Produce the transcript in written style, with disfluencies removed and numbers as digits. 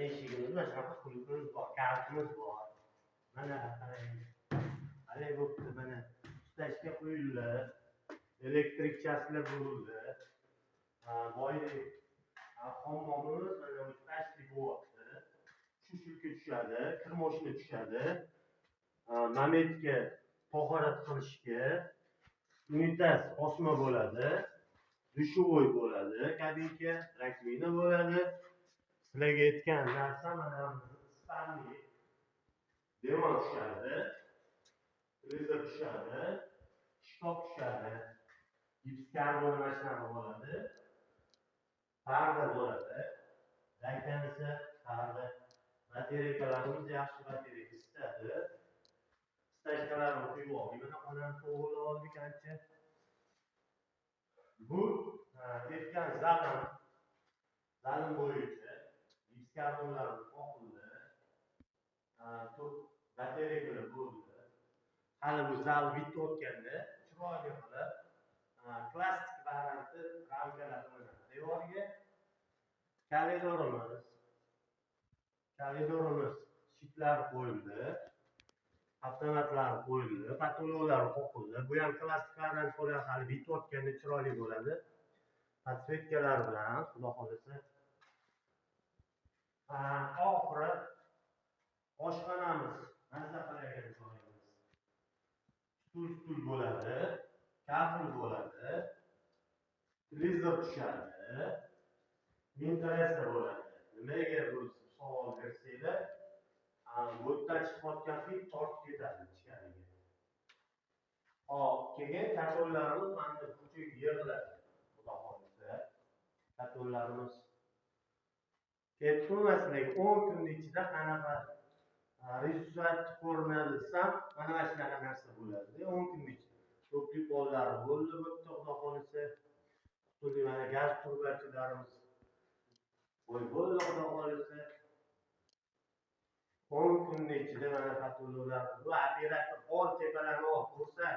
mana eshigimiz mana shunaqa qulfimiz bor, kalitimiz bor. Mana qarang. Halay bo'pti mana. Ustashga qo'yildi. Elektrikchasilar bo'ldi. Boylik hammomimiz mana ustashlik bo'lyapti. Shu shulka tushadi, kir moshina tushadi. Mametga tahorat qilishga unitaz osma bo'ladi. Dushovoy bo'ladi, kabinka, rakvina bo'ladi. Sizlarga aytgan narsa mana stanli. Devon tushadi. Televizor tushadi. Shkaf tushadi. Gips karbon mashinasi bo'ladi. Parda bo'ladi. Laytanisi, parda. Batareykalarimiz yaxshi batareyka istadi. Stashkalarni qo'yib oldik. Mana onam to'g'rilab oldik ancha. Bu ketgan zalim bo'yicha gips karbonlarni qo'yildi. Batareykalar bo'ldi. Hali bu zal bitayotganda chiroyli qilib plastik varianti ramkalar qilinadi. Devorga koridorimiz shitlar qo'yildi. Avtomatlar qo'yildi, patologlar qo'yildi. Bu ham plastiklardan qo'yilgan hali bitayotganda chiroyli bo'ladi. Podsvetkalar bilan, xudo xolisa. Oxiri oshxonamiz, mazza qiladigan joyimiz. Stul bo'ladi, kafil bo'ladi. Televizor tushadi. Ventilyatsiya bo'ladi. Nimaga bu savol bersanglar, bo'tdan chiqayotgan hid tortib ketadi ichkariga. Keyin kartonlarimiz mana ko'chaga yig'iladi. Xudo xolisa. Kartonlarimiz ketmaslik 10 kun ichida qanaqa rezultat ko'rinadi desam, mana shunaqa narsa bo'ladi. 10 kun ichida. Ko'plik qo'llari bo'ldi, xudo xolisa. Qutuli mana gaz turbachilarimiz bo'ldi, xudo xolisa. 10 kun ichida mana patologlar, bu operator qol tepalarni olib ko'rsa